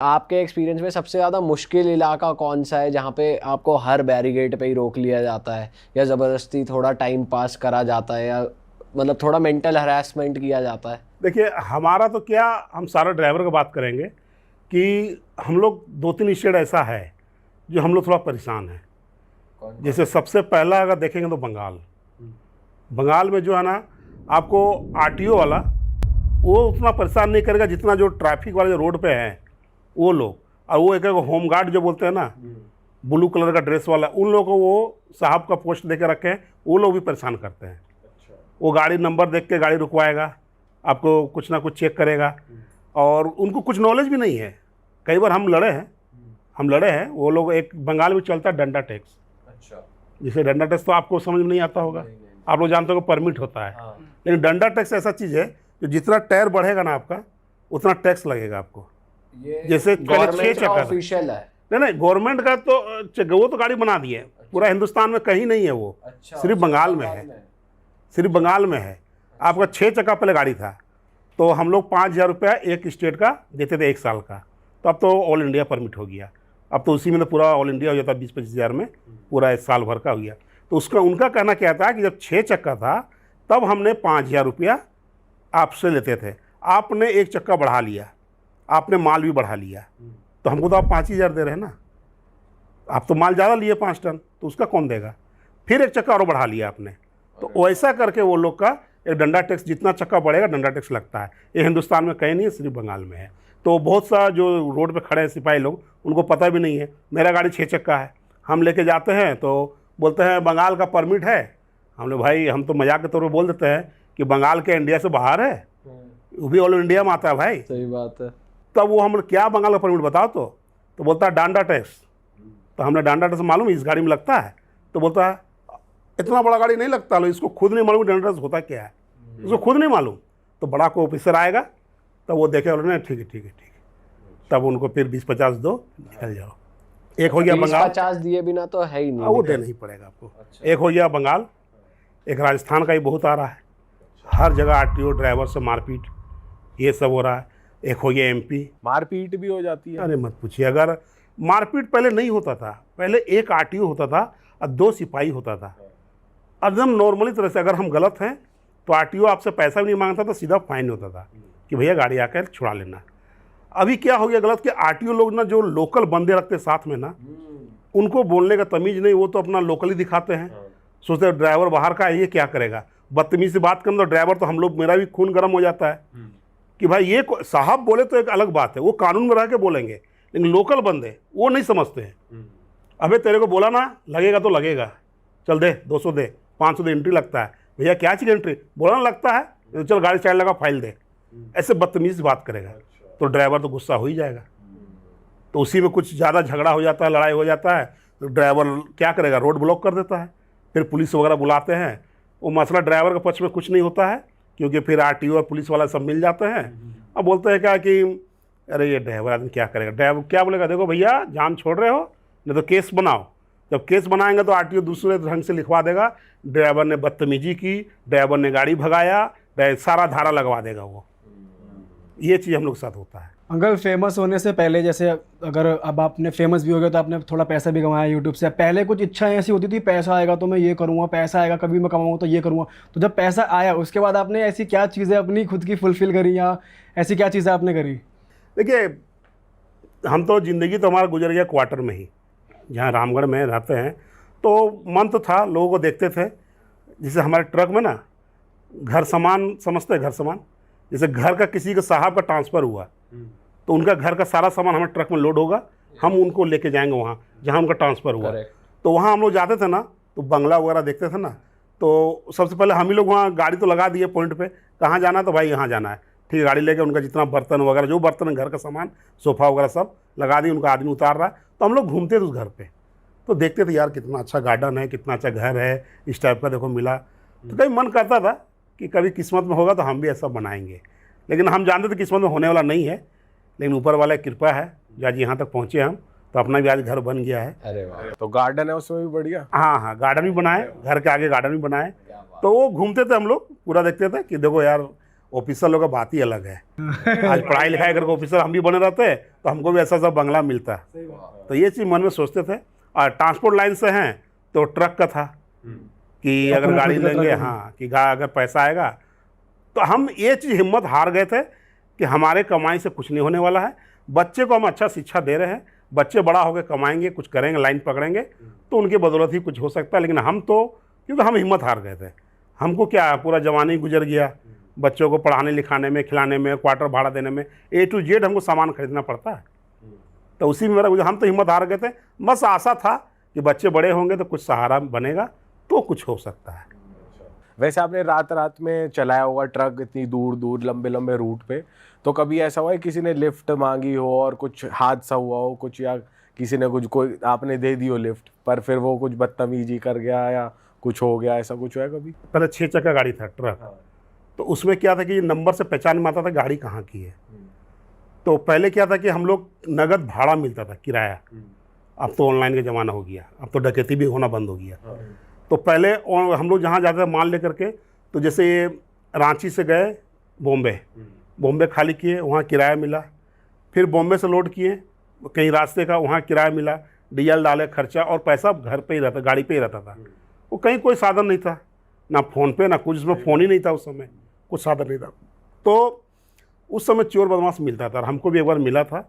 आपके एक्सपीरियंस में सबसे ज़्यादा मुश्किल इलाका कौन सा है जहाँ पे आपको हर बैरिकेड पे ही रोक लिया जाता है, या ज़बरदस्ती थोड़ा टाइम पास करा जाता है, या मतलब थोड़ा मेंटल हरासमेंट किया जाता है? देखिए, हमारा तो क्या, हम सारा ड्राइवर का बात करेंगे कि हम लोग 2-3 स्टेट ऐसा है जो हम लोग थोड़ा परेशान हैं। जैसे सबसे पहला अगर देखेंगे तो बंगाल। बंगाल में जो है ना, आपको आरटीओ वाला वो उतना परेशान नहीं करेगा जितना जो ट्रैफिक वाले जो रोड पे हैं वो लोग। और वो एक होमगार्ड जो बोलते हैं ना, ब्लू कलर का ड्रेस वाला, उन लोगों को वो साहब का पोस्ट दे के रखे हैं, वो लोग भी परेशान करते हैं। वो गाड़ी नंबर देख के गाड़ी रुकवाएगा, आपको कुछ ना कुछ चेक करेगा, और उनको कुछ नॉलेज भी नहीं है। कई बार हम लड़े हैं वो लोग। एक बंगाल में चलता है डंडा टैक्स। अच्छा। जैसे डंडा टैक्स तो आपको समझ में नहीं आता होगा, आप लोग जानते हो कि परमिट होता है। हाँ। लेकिन डंडा टैक्स ऐसा चीज़ है जो जितना टायर बढ़ेगा ना आपका, उतना टैक्स लगेगा आपको। ये जैसे गवर्नमेंट का ऑफिशियल है? नहीं, गवर्नमेंट का तो वो तो गाड़ी बना दी है। पूरा हिंदुस्तान में कहीं नहीं है वो। अच्छा, सिर्फ बंगाल में है, सिर्फ बंगाल में है। आपका 6 चक्का पहले गाड़ी था, तो हम लोग 5,000 रुपया एक स्टेट का देते थे 1 साल का। तो अब तो ऑल इंडिया परमिट हो गया। अब तो उसी में तो पूरा ऑल इंडिया हो जाता है, 20-25 हज़ार में पूरा 1 साल भर का हो गया। तो उसका उनका कहना क्या था कि जब 6 चक्का था तब हमने 5,000 रुपया आपसे लेते थे। आपने 1 चक्का बढ़ा लिया, आपने माल भी बढ़ा लिया, तो हमको तो आप 5,000 दे रहे हैं ना। आप तो माल ज़्यादा लिए 5 टन, तो उसका कौन देगा? फिर 1 चक्का और बढ़ा लिया आपने। तो वैसा करके वो लोग का एक डंडा टैक्स, जितना चक्का बढ़ेगा डंडा टैक्स लगता है। ये हिंदुस्तान में कहीं नहीं है, सिर्फ बंगाल में है। तो बहुत सा जो रोड पे खड़े हैं सिपाही लोग, उनको पता भी नहीं है। मेरा गाड़ी 6 चक्का है, हम लेके जाते हैं तो बोलते हैं बंगाल का परमिट है। हम लोग भाई, हम तो मजाक के तौर पर बोल देते हैं कि बंगाल के इंडिया से बाहर है, वो भी ऑल इंडिया में आता है भाई। सही बात है। तब वो हम लोग क्या बंगाल का परमिट बताओ, तो बोलता है डांडा टैक्स। तो हमने डांडा टैक्स मालूम इस गाड़ी में लगता है? तो बोलता है इतना बड़ा गाड़ी नहीं लगता, लो इसको खुद नहीं मालूम डांडा टैक्स होता क्या है, इसको खुद नहीं मालूम। तो बड़ा को ऑफिसर आएगा, तब वो देखे बोले ठीक है ठीक है ठीक है, तब उनको फिर 20-50 दो, निकल जाओ। एक हो गया बंगाल। 20-50 दिए बिना तो है ही नहीं। वो देना ही पड़ेगा आपको। एक हो गया बंगाल। एक राजस्थान का ही बहुत आ रहा है, हर जगह आरटीओ ड्राइवर से मारपीट, ये सब हो रहा है। एक हो गया एमपी। मारपीट भी हो जाती है? अरे मत पूछिए, अगर मारपीट पहले नहीं होता था, पहले एक आरटीओ होता था और 2 सिपाही होता था। एकदम नॉर्मली तरह से अगर हम गलत हैं तो आरटीओ आपसे पैसा भी नहीं मांगता था, सीधा फाइन होता था कि भैया गाड़ी आकर छुड़ा लेना। अभी क्या हो गया गलत कि आरटीओ लोग ना जो लोकल बंदे रखते साथ में ना, उनको बोलने का तमीज़ नहीं, वो तो अपना लोकल ही दिखाते हैं। सोचते हैं ड्राइवर बाहर का है, ये क्या करेगा, बदतमीज़ी से बात करना। तो ड्राइवर तो हम लोग, मेरा भी खून गर्म हो जाता है कि भाई ये साहब बोले तो एक अलग बात है, वो कानून में रह के बोलेंगे, लेकिन लोकल बंदे वो नहीं समझते हैं। अबे तेरे को बोला ना लगेगा तो लगेगा, चल दे 200 दे, 500 दे, एंट्री लगता है। भैया क्या चीज़ एंट्री, बोला ना लगता है तो चल गाड़ी साइड लगा, फाइल दे। ऐसे बदतमीज़ बात करेगा तो ड्राइवर तो गुस्सा हो ही जाएगा। तो उसी में कुछ ज़्यादा झगड़ा हो जाता है, लड़ाई हो जाता है, तो ड्राइवर क्या करेगा, रोड ब्लॉक कर देता है। फिर पुलिस वगैरह बुलाते हैं। वो मसला ड्राइवर के पक्ष में कुछ नहीं होता है, क्योंकि फिर आरटीओ और पुलिस वाला सब मिल जाते हैं और बोलते हैं क्या कि अरे ये ड्राइवर आदमी क्या करेगा। ड्राइवर क्या बोलेगा, देखो भैया जाम छोड़ रहे हो, नहीं तो केस बनाओ। जब केस बनाएंगे तो आरटीओ दूसरे ढंग से लिखवा देगा, ड्राइवर ने बदतमीजी की, ड्राइवर ने गाड़ी भगाया, सारा धारा लगवा देगा वो। ये चीज़ हम लोग के साथ होता है। अंकल, फेमस होने से पहले, जैसे अगर अब आपने फेमस भी हो गया तो आपने थोड़ा पैसा भी कमाया यूट्यूब से, पहले कुछ इच्छाएं ऐसी होती थी, पैसा आएगा तो मैं ये करूँगा, पैसा आएगा कभी मैं कमाऊँगा तो ये करूँगा। तो जब पैसा आया उसके बाद आपने ऐसी क्या चीज़ें अपनी खुद की फुलफ़िल करी, या ऐसी क्या चीज़ें आपने करी? देखिए, हम तो ज़िंदगी तो हमारा गुजर गया क्वार्टर में ही, जहाँ रामगढ़ में रहते हैं। तो मन तो था, लोगों को देखते थे। जैसे हमारे ट्रक में ना घर सामान, समझते हैं घर सामान, जैसे घर का किसी का साहब का ट्रांसफ़र हुआ तो उनका घर का सारा सामान हमारे ट्रक में लोड होगा, हम उनको लेके जाएंगे वहाँ जहाँ उनका ट्रांसफ़र हुआ। तो वहाँ हम लोग जाते थे ना, तो बंगला वगैरह देखते थे ना, तो सबसे पहले हम ही लोग वहाँ गाड़ी तो लगा दिए पॉइंट पे, कहाँ जाना है तो भाई यहाँ जाना है, ठीक है। गाड़ी लेके उनका जितना बर्तन वगैरह, जो बर्तन घर का सामान, सोफ़ा वगैरह सब लगा दी, उनका आदमी उतार रहा है। तो हम लोग घूमते थे उस घर पर, तो देखते थे यार कितना अच्छा गार्डन है, कितना अच्छा घर है, इस टाइप का देखो मिला। तो कभी मन करता था कि कभी किस्मत में होगा तो हम भी ऐसा बनाएंगे, लेकिन हम जानते थे किस्मत में होने वाला नहीं है। लेकिन ऊपर वाला कृपा है, आज यहाँ तक पहुँचे हम, तो अपना भी आज घर बन गया है। अरे वाह। तो गार्डन है उसमें भी बढ़िया? हाँ, गार्डन भी बनाए, घर के आगे गार्डन भी बनाए। तो वो घूमते थे हम लोग, पूरा देखते थे कि देखो यार ऑफिसर लोग का बात ही अलग है। आज पढ़ाई लिखाई करके ऑफिसर हम भी बने रहते तो हमको भी ऐसा बंगला मिलता। तो ये चीज़ मन में सोचते थे। और ट्रांसपोर्ट लाइन से हैं तो ट्रक का था कि अगर गाड़ी लेंगे, हाँ, कि अगर पैसा आएगा तो हम ये चीज़ हिम्मत हार गए थे कि हमारे कमाई से कुछ नहीं होने वाला है। बच्चे को हम अच्छा शिक्षा दे रहे हैं, बच्चे बड़ा होकर कमाएंगे, कुछ करेंगे, लाइन पकड़ेंगे तो उनकी बदौलत ही कुछ हो सकता है। लेकिन हम तो, क्योंकि हम हिम्मत हार गए थे, हमको क्या पूरा जवानी ही गुजर गया बच्चों को पढ़ाने लिखाने में, खिलाने में, क्वार्टर भाड़ा देने में, A to Z हमको सामान खरीदना पड़ता है। तो उसी में मेरा, हम तो हिम्मत हार गए थे। बस आशा था कि बच्चे बड़े होंगे तो कुछ सहारा बनेगा तो कुछ हो सकता है। वैसे आपने रात रात में चलाया होगा ट्रक इतनी दूर दूर लंबे लंबे रूट पे, तो कभी ऐसा हुआ है किसी ने लिफ्ट मांगी हो और कुछ हादसा हुआ हो कुछ, या किसी ने कुछ, कोई आपने दे दी हो लिफ्ट पर फिर वो कुछ बदतमीजी कर गया या कुछ हो गया, ऐसा कुछ हुआ है कभी? पहले 6 चक्का गाड़ी था ट्रक, तो उसमें क्या था कि नंबर से पहचान में आता था गाड़ी कहाँ की है। तो पहले क्या था कि हम लोग नगद भाड़ा मिलता था, किराया। अब तो ऑनलाइन का ज़माना हो गया, अब तो डकैती भी होना बंद हो गया। तो पहले हम लोग जहाँ जाते थे माल लेकर के, तो जैसे ये रांची से गए बॉम्बे खाली किए, वहाँ किराया मिला। फिर बॉम्बे से लोड किए कहीं रास्ते का, वहाँ किराया मिला, डीजल डाले, खर्चा, और पैसा घर पे ही रहता, गाड़ी पे ही रहता था। वो कहीं कोई साधन नहीं था, ना फ़ोन पे ना कुछ, उसमें फ़ोन ही नहीं था उस समय, कुछ साधन नहीं था। तो उस समय चोर बदमाश मिलता था। और हमको भी एक बार मिला था,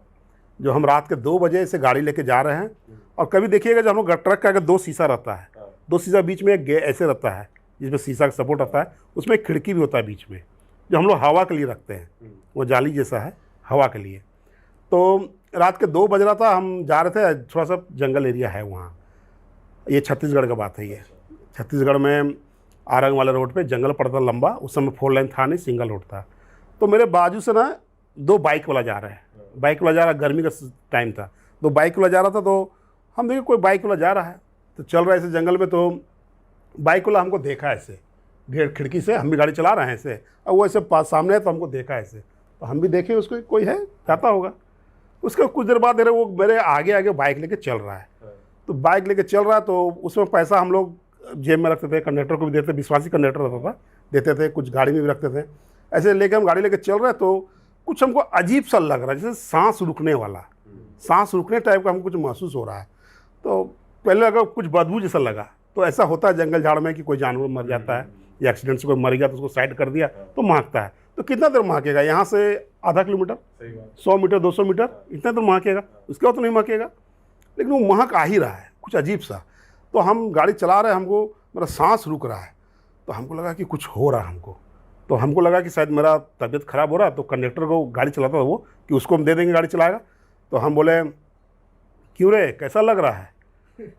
जो हम रात के 2 बजे से गाड़ी लेके जा रहे हैं। और कभी देखिएगा जब हम लोग ट्रक का अगर 2 शीशा रहता है, 2 शीशा बीच में एक ऐसे रहता है जिसमें शीशा का सपोर्ट रहता है, उसमें एक खिड़की भी होता है बीच में, जो हम लोग हवा के लिए रखते हैं, वो जाली जैसा है हवा के लिए। तो रात के 2 बज रहा था, हम जा रहे थे, थोड़ा सा जंगल एरिया है वहाँ, ये छत्तीसगढ़ का बात है। ये छत्तीसगढ़ में आरंग वाले रोड पे जंगल पड़ता लंबा, उस समय 4 लाइन था नहीं, सिंगल रोड था। तो मेरे बाजू से ना 2 बाइक वाला जा रहा है, बाइक वाला जा रहा है, गर्मी का टाइम था, 2 बाइक वाला जा रहा था। तो हम देखे कोई बाइक वाला जा रहा है, तो चल रहा है ऐसे जंगल में। तो बाइक वाला हमको देखा ऐसे खिड़की से, हम भी गाड़ी चला रहे हैं ऐसे, और वो ऐसे पास सामने है तो हमको देखा ऐसे, तो हम भी देखे उसको, कोई है जाता होगा। उसके कुछ देर बाद वो मेरे आगे आगे बाइक लेके चल रहा है। तो बाइक लेके चल रहा है, तो उसमें पैसा हम लोग जेब में रखते थे, कंडक्टर को भी देते, विश्वासी कंडक्टर रहता था, देते थे, कुछ गाड़ी में भी रखते थे। ऐसे लेके हम गाड़ी लेके चल रहे हैं, तो कुछ हमको अजीब सा लग रहा है, जैसे सांस रुकने वाला, सांस रुकने टाइप का हमको कुछ महसूस हो रहा है। तो पहले लगा कुछ बदबू जैसा लगा। तो ऐसा होता है जंगल झाड़ में कि कोई जानवर मर जाता है या एक्सीडेंट से कोई मर गया तो उसको साइड कर दिया तो महकता है। तो कितना देर महकेगा? यहाँ से आधा किलोमीटर, 100 मीटर, 200 मीटर, इतना देर महकेगा, उसके बाद तो नहीं महकेगा, लेकिन वो महक आ ही रहा है कुछ अजीब सा। तो हम गाड़ी चला रहे हैं, हमको मेरा सांस रुक रहा है, तो हमको लगा कि कुछ हो रहा है हमको। तो हमको लगा कि शायद मेरा तबीयत ख़राब हो रहा है। तो कंडक्टर को गाड़ी चलाता था वो, कि उसको हम दे देंगे गाड़ी चलाएगा। तो हम बोले क्यों रे, कैसा लग रहा है?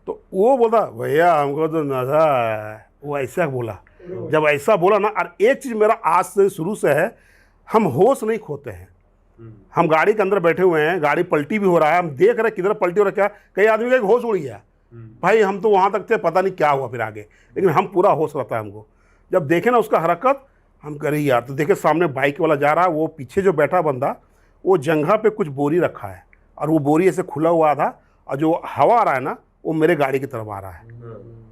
तो वो बोला भैया हमको तो नशा है। वो ऐसा बोला। जब ऐसा बोला ना, और एक चीज़ मेरा आज से शुरू से है, हम होश नहीं खोते हैं। हम गाड़ी के अंदर बैठे हुए हैं, गाड़ी पलटी भी हो रहा है, हम देख रहे हैं किधर पलटी हो रहा है, क्या कई आदमी का एक होश उड़ गया भाई, हम तो वहाँ तक थे, पता नहीं क्या हुआ फिर आगे, लेकिन हम पूरा होश रहता है हमको। जब देखे ना उसका हरकत, हम करें यार, तो देखे सामने बाइक वाला जा रहा है, वो पीछे जो बैठा बंदा, वो जंघा पे कुछ बोरी रखा है, और वो बोरी ऐसे खुला हुआ था, और जो हवा आ रहा है ना, वो मेरे गाड़ी की तरफ आ रहा है,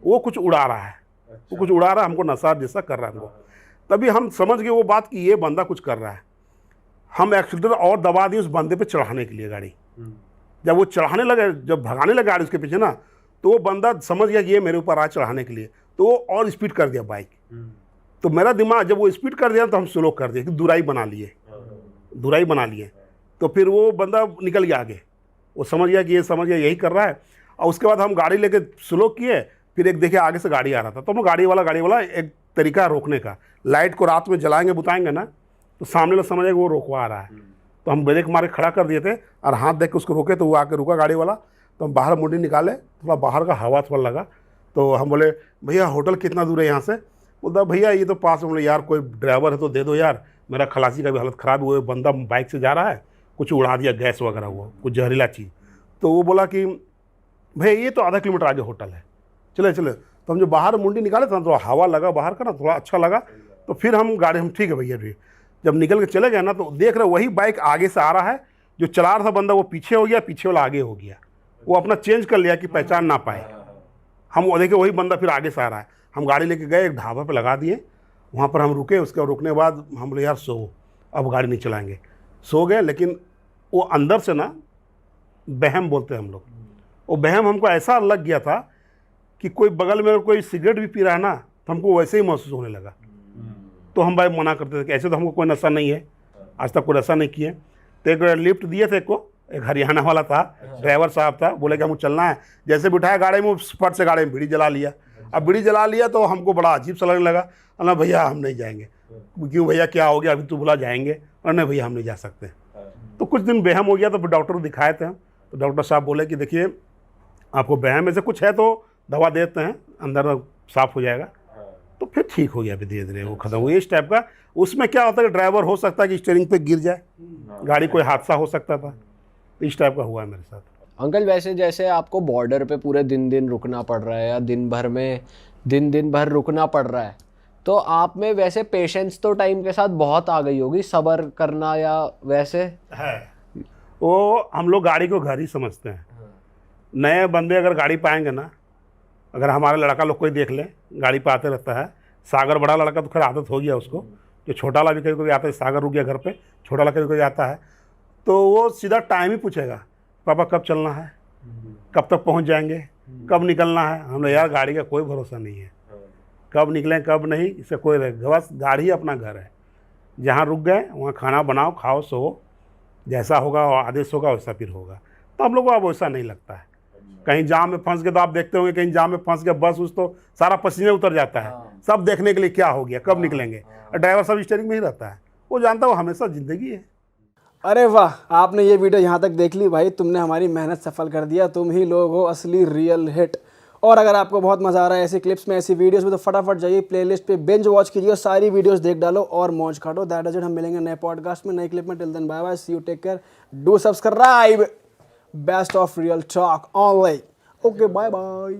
वो कुछ उड़ा रहा है, वो कुछ उड़ा रहा है, हमको नशा जैसा कर रहा है हमको। तभी हम समझ गए वो बात कि ये बंदा कुछ कर रहा है। हम एक्सीलेटर और दबा दिए उस बंदे पे चढ़ाने के लिए गाड़ी। जब वो चढ़ाने लगे, जब भगाने लगा गाड़ी उसके पीछे ना, तो वो बंदा समझ गया कि ये मेरे ऊपर आ चढ़ाने के लिए, तो वो और स्पीड कर दिया बाइक। तो मेरा दिमाग, जब वो स्पीड कर दिया तो हम स्लो कर दिए, कि दुराई बना लिए। तो फिर वो बंदा निकल गया आगे, वो समझ गया कि ये समझ गया यही कर रहा है। और उसके बाद हम गाड़ी लेके स्लो किए, फिर एक देखे आगे से गाड़ी आ रहा था, तो हम गाड़ी वाला एक तरीका रोकने का, लाइट को रात में जलाएंगे बुताएंगे ना, तो सामने लोग समझेगा वो रोकवा रहा है। तो हम ब्रेक मारे खड़ा कर दिए थे, और हाथ देख के उसको रोके, तो वो आके रुका गाड़ी वाला। तो हम बाहर मुंडी निकाले, थोड़ा बाहर का हवा थोड़ा लगा। तो हम बोले भैया होटल कितना दूर है यहाँ से? बोलता भैया ये तो पास में। बोले यार कोई ड्राइवर है तो दे दो यार, मेरा खलासी का भी हालत ख़राब हुआ है, बंदा बाइक से जा रहा है, कुछ उड़ा दिया गैस वगैरह हुआ, कुछ जहरीला चीज़। तो वो बोला कि भैया ये तो आधा किलोमीटर आगे होटल है, चले। तो हम जो बाहर मुंडी निकाले था, थोड़ा हवा लगा बाहर का ना, थोड़ा अच्छा लगा। तो फिर हम गाड़ी, हम ठीक है भैया भी, जब निकल के चले गए ना, तो देख रहे वही बाइक आगे से आ रहा है, जो चला रहा था बंदा वो पीछे हो गया, पीछे वाला आगे हो गया, वो अपना चेंज कर लिया कि पहचान ना पाए। हम वो देखे वही बंदा फिर आगे से आ रहा है। हम गाड़ी लेके गए, एक ढाबा पे लगा दिए, वहाँ पर हम रुके, उसके रुकने के बाद हम बोले यार सो, अब गाड़ी नहीं चलाएंगे। सो गए, लेकिन वो अंदर से ना बहम बोलते हैं हम लोग, वो बहम हमको ऐसा लग गया था कि कोई बगल में कोई सिगरेट भी पी रहा है ना, तो हमको वैसे ही महसूस होने लगा। तो हम भाई मना करते थे कि ऐसे तो हमको कोई नशा नहीं है, आज तक कोई नशा नहीं किए। तो एक लिफ्ट दिए थे को, एक हरियाणा वाला था, ड्राइवर साहब था, बोले कि हमको चलना है। जैसे बिठाया गाड़ी में, फट से गाड़ी में बीड़ी जला लिया। अब बीड़ी जला लिया तो हमको बड़ा अजीब सा लगने लगा। अल्लाह भैया हम नहीं जाएंगे। क्यों भैया क्या हो गया, अभी तो बुला जाएंगे। और नहीं भैया हम नहीं जा सकते। तो कुछ दिन बेहम हो गया, तो फिर डॉक्टर को दिखाए थे हम। तो डॉक्टर साहब बोले कि देखिए आपको बहम में से कुछ है तो दवा देते हैं, अंदर साफ हो जाएगा। तो फिर ठीक हो गया, फिर धीरे धीरे वो खत्म हुआ इस टाइप का। उसमें क्या होता है कि ड्राइवर हो सकता है कि स्टीयरिंग पे गिर जाए, गाड़ी कोई हादसा हो सकता था। तो इस टाइप का हुआ है मेरे साथ। अंकल वैसे जैसे आपको बॉर्डर पे पूरे दिन रुकना पड़ रहा है, या दिन भर में दिन भर रुकना पड़ रहा है, तो आप में वैसे पेशेंस तो टाइम के साथ बहुत आ गई होगी, सब्र करना या वैसे है। वो हम लोग गाड़ी को घर ही समझते हैं। नए बंदे अगर गाड़ी पाएंगे ना, अगर हमारे लड़का लोग कोई देख ले, गाड़ी पे आते रहता है, सागर बड़ा लड़का तो खैर आदत हो गया उसको, जो छोटा वाला भी कभी कभी आता है, सागर रुक गया घर पे, छोटा वाला कभी कभी आता है, तो वो सीधा टाइम ही पूछेगा, पापा कब चलना है, कब तक पहुंच जाएंगे, कब निकलना है। हम लोग यार गाड़ी का कोई भरोसा नहीं है, कब निकलें कब नहीं, इससे कोई बस गाड़ी ही अपना घर है। जहाँ रुक गए वहाँ खाना बनाओ, खाओ, सो, जैसा होगा आदेश होगा वैसा फिर होगा। तो हम लोग को अब वैसा नहीं लगता है। कहीं जाम में फंस गए तो आप देखते होंगे, कहीं जाम में फंस गया बस उस, तो सारा पसीने उतर जाता है, सब देखने के लिए क्या हो गया, कब निकलेंगे। और ड्राइवर साहब स्टीयरिंग में ही रहता है, वो जानता है वो हमेशा ज़िंदगी है। अरे वाह, आपने ये वीडियो यहाँ तक देख ली भाई, तुमने हमारी मेहनत सफल कर दिया। तुम ही लोग हो असली रियल हिट। और अगर आपको बहुत मज़ा आ रहा है ऐसी क्लिप्स में, ऐसी वीडियोस में, तो फटाफट जाइए प्लेलिस्ट पे, बिंज वॉच कीजिए, सारी वीडियोस देख डालो और मौज काटो। That is it. हम मिलेंगे नए पॉडकास्ट में, नई क्लिप में। Till then bye bye, see you, take care, do subscribe. Best of Real Talk online. Okay, bye bye.